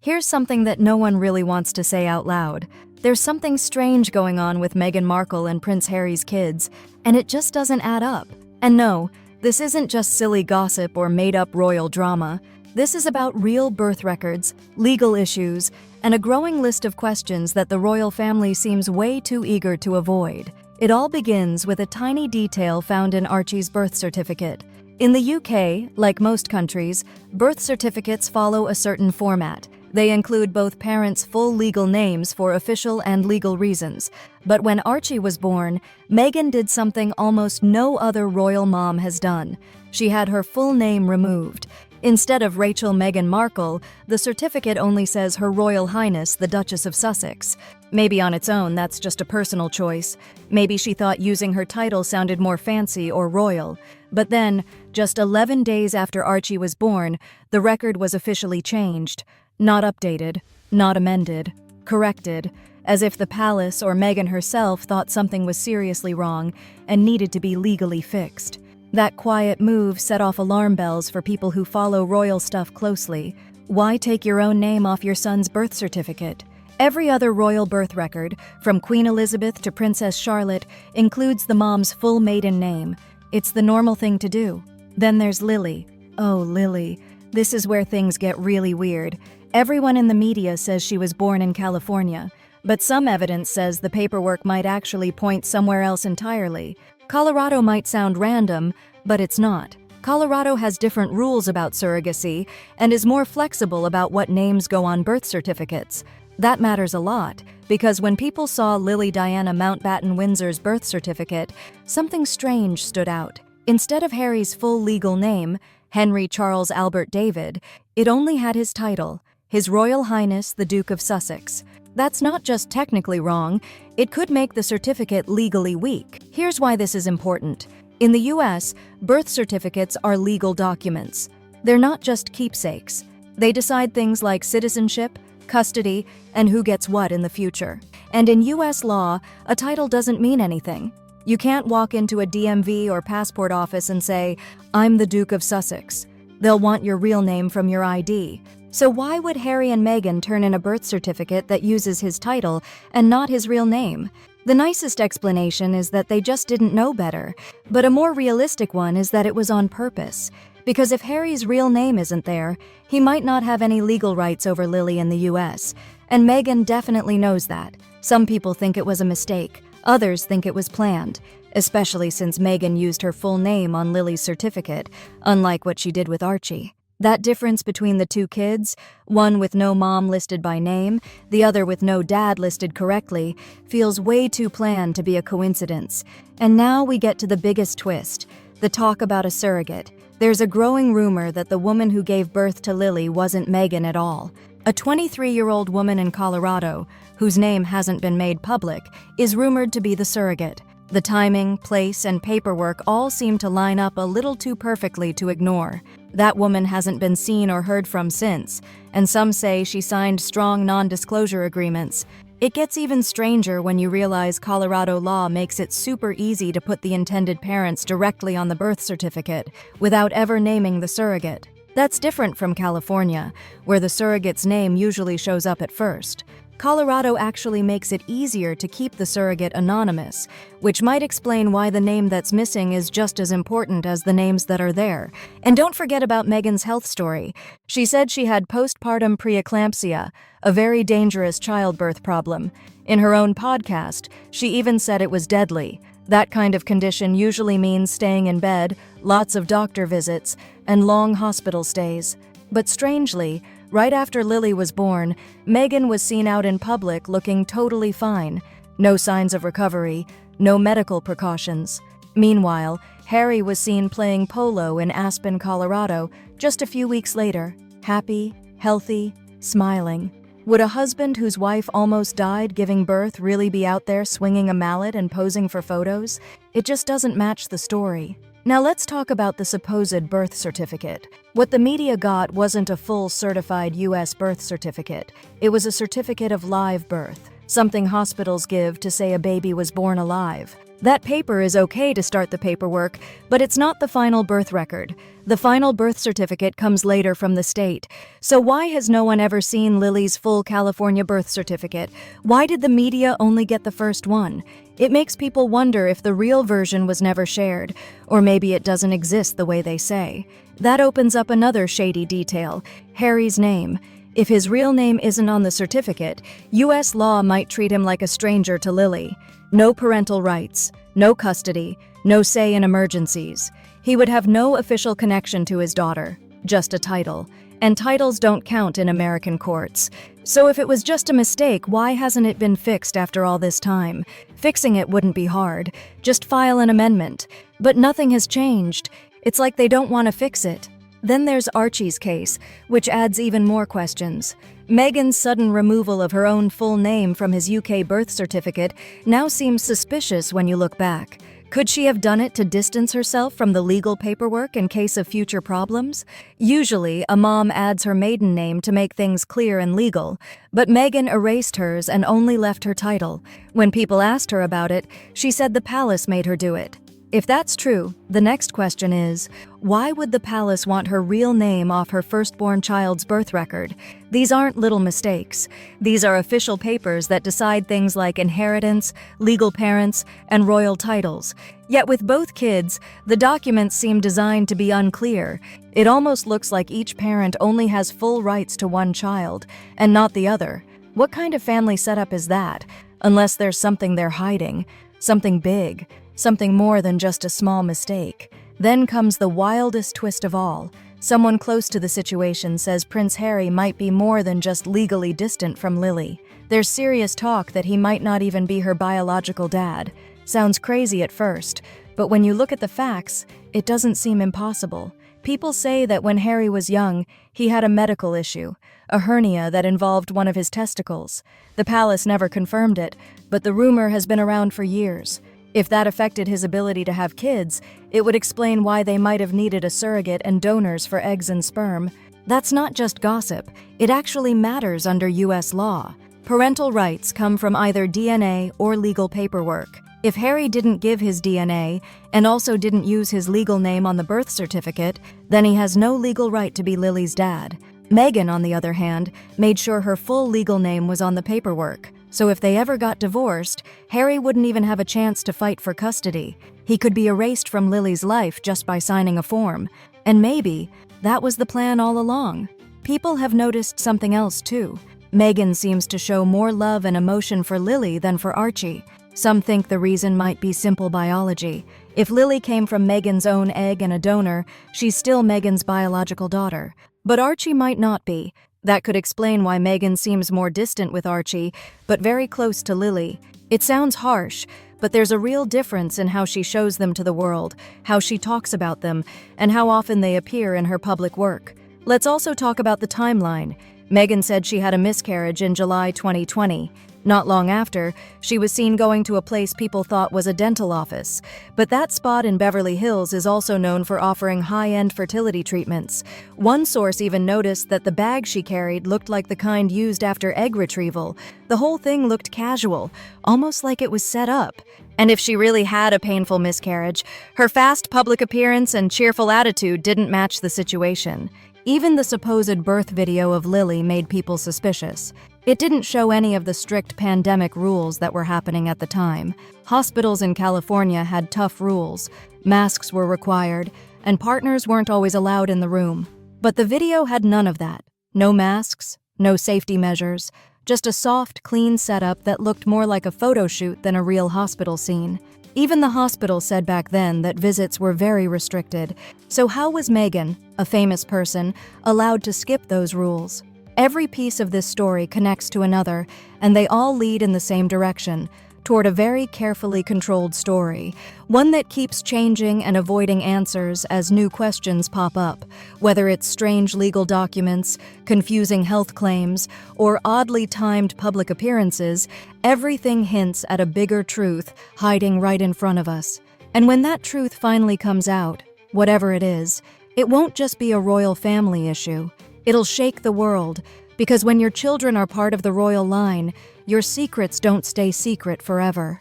Here's something that no one really wants to say out loud. There's something strange going on with Meghan Markle and Prince Harry's kids, and it just doesn't add up. And no, this isn't just silly gossip or made-up royal drama. This is about real birth records, legal issues, and a growing list of questions that the royal family seems way too eager to avoid. It all begins with a tiny detail found in Archie's birth certificate. In the UK, like most countries, birth certificates follow a certain format. They include both parents' full legal names for official and legal reasons. But when Archie was born, Meghan did something almost no other royal mom has done. She had her full name removed. Instead of Rachel Meghan Markle, the certificate only says Her Royal Highness the Duchess of Sussex. Maybe on its own that's just a personal choice. Maybe she thought using her title sounded more fancy or royal. But then, just 11 days after Archie was born, the record was officially changed. Not updated, not amended, corrected, as if the palace or Meghan herself thought something was seriously wrong and needed to be legally fixed. That quiet move set off alarm bells for people who follow royal stuff closely. Why take your own name off your son's birth certificate? Every other royal birth record, from Queen Elizabeth to Princess Charlotte, includes the mom's full maiden name. It's the normal thing to do. Then there's Lily. Oh, Lily. This is where things get really weird. Everyone in the media says she was born in California, but some evidence says the paperwork might actually point somewhere else entirely. Colorado might sound random, but it's not. Colorado has different rules about surrogacy and is more flexible about what names go on birth certificates. That matters a lot, because when people saw Lily Diana Mountbatten Windsor's birth certificate, something strange stood out. Instead of Harry's full legal name, Henry Charles Albert David, it only had his title, His Royal Highness the Duke of Sussex. That's not just technically wrong, it could make the certificate legally weak. Here's why this is important. In the US, birth certificates are legal documents. They're not just keepsakes. They decide things like citizenship, custody, and who gets what in the future. And in US law, a title doesn't mean anything. You can't walk into a DMV or passport office and say, "I'm the Duke of Sussex." They'll want your real name from your ID. So why would Harry and Meghan turn in a birth certificate that uses his title and not his real name? The nicest explanation is that they just didn't know better, but a more realistic one is that it was on purpose. Because if Harry's real name isn't there, he might not have any legal rights over Lily in the US, and Meghan definitely knows that. Some people think it was a mistake, others think it was planned, especially since Meghan used her full name on Lily's certificate, unlike what she did with Archie. That difference between the two kids, one with no mom listed by name, the other with no dad listed correctly, feels way too planned to be a coincidence. And now we get to the biggest twist, the talk about a surrogate. There's a growing rumor that the woman who gave birth to Lily wasn't Meghan at all. A 23-year-old woman in Colorado, whose name hasn't been made public, is rumored to be the surrogate. The timing, place, and paperwork all seem to line up a little too perfectly to ignore. That woman hasn't been seen or heard from since, and some say she signed strong non-disclosure agreements. It gets even stranger when you realize Colorado law makes it super easy to put the intended parents directly on the birth certificate without ever naming the surrogate. That's different from California, where the surrogate's name usually shows up at first. Colorado actually makes it easier to keep the surrogate anonymous, which might explain why the name that's missing is just as important as the names that are there. And don't forget about Meghan's health story. She said she had postpartum preeclampsia, a very dangerous childbirth problem. In her own podcast, she even said it was deadly. That kind of condition usually means staying in bed, lots of doctor visits, and long hospital stays. But strangely, right after Lily was born, Meghan was seen out in public looking totally fine. No signs of recovery, no medical precautions. Meanwhile, Harry was seen playing polo in Aspen, Colorado, just a few weeks later, happy, healthy, smiling. Would a husband whose wife almost died giving birth really be out there swinging a mallet and posing for photos? It just doesn't match the story. Now let's talk about the supposed birth certificate. What the media got wasn't a full certified US birth certificate. It was a certificate of live birth, something hospitals give to say a baby was born alive. That paper is okay to start the paperwork, but it's not the final birth record. The final birth certificate comes later from the state. So why has no one ever seen Lily's full California birth certificate? Why did the media only get the first one? It makes people wonder if the real version was never shared, or maybe it doesn't exist the way they say. That opens up another shady detail: Harry's name. If his real name isn't on the certificate, U.S. law might treat him like a stranger to Lily. No parental rights, no custody, no say in emergencies. He would have no official connection to his daughter, just a title. And titles don't count in American courts. So if it was just a mistake, why hasn't it been fixed after all this time? Fixing it wouldn't be hard. Just file an amendment. But nothing has changed. It's like they don't want to fix it. Then there's Archie's case, which adds even more questions. Meghan's sudden removal of her own full name from his UK birth certificate now seems suspicious when you look back. Could she have done it to distance herself from the legal paperwork in case of future problems? Usually, a mom adds her maiden name to make things clear and legal, but Meghan erased hers and only left her title. When people asked her about it, she said the palace made her do it. If that's true, the next question is, why would the palace want her real name off her firstborn child's birth record? These aren't little mistakes. These are official papers that decide things like inheritance, legal parents, and royal titles. Yet with both kids, the documents seem designed to be unclear. It almost looks like each parent only has full rights to one child, and not the other. What kind of family setup is that? Unless there's something they're hiding, something big. Something more than just a small mistake. Then comes the wildest twist of all. Someone close to the situation says Prince Harry might be more than just legally distant from Lily. There's serious talk that he might not even be her biological dad. Sounds crazy at first, but when you look at the facts, it doesn't seem impossible. People say that when Harry was young, he had a medical issue, a hernia that involved one of his testicles. The palace never confirmed it, but the rumor has been around for years. If that affected his ability to have kids, it would explain why they might have needed a surrogate and donors for eggs and sperm. That's not just gossip. It actually matters under U.S. law. Parental rights come from either DNA or legal paperwork. If Harry didn't give his DNA and also didn't use his legal name on the birth certificate, then he has no legal right to be Lily's dad. Meghan, on the other hand, made sure her full legal name was on the paperwork. So if they ever got divorced, Harry wouldn't even have a chance to fight for custody. He could be erased from Lily's life just by signing a form. And maybe that was the plan all along. People have noticed something else too. Meghan seems to show more love and emotion for Lily than for Archie. Some think the reason might be simple biology. If Lily came from Meghan's own egg and a donor, she's still Meghan's biological daughter. But Archie might not be. That could explain why Meghan seems more distant with Archie, but very close to Lily. It sounds harsh, but there's a real difference in how she shows them to the world, how she talks about them, and how often they appear in her public work. Let's also talk about the timeline. Meghan said she had a miscarriage in July 2020. Not long after, she was seen going to a place people thought was a dental office. But that spot in Beverly Hills is also known for offering high-end fertility treatments. One source even noticed that the bag she carried looked like the kind used after egg retrieval. The whole thing looked casual, almost like it was set up. And if she really had a painful miscarriage, her fast public appearance and cheerful attitude didn't match the situation. Even the supposed birth video of Lily made people suspicious. It didn't show any of the strict pandemic rules that were happening at the time. Hospitals in California had tough rules. Masks were required, and partners weren't always allowed in the room. But the video had none of that. No masks, no safety measures, just a soft, clean setup that looked more like a photo shoot than a real hospital scene. Even the hospital said back then that visits were very restricted. So how was Meghan, a famous person, allowed to skip those rules? Every piece of this story connects to another, and they all lead in the same direction, toward a very carefully controlled story, one that keeps changing and avoiding answers as new questions pop up, whether it's strange legal documents, confusing health claims, or oddly timed public appearances. Everything hints at a bigger truth hiding right in front of us. And when that truth finally comes out, whatever it is, it won't just be a royal family issue. It'll shake the world, because when your children are part of the royal line, your secrets don't stay secret forever.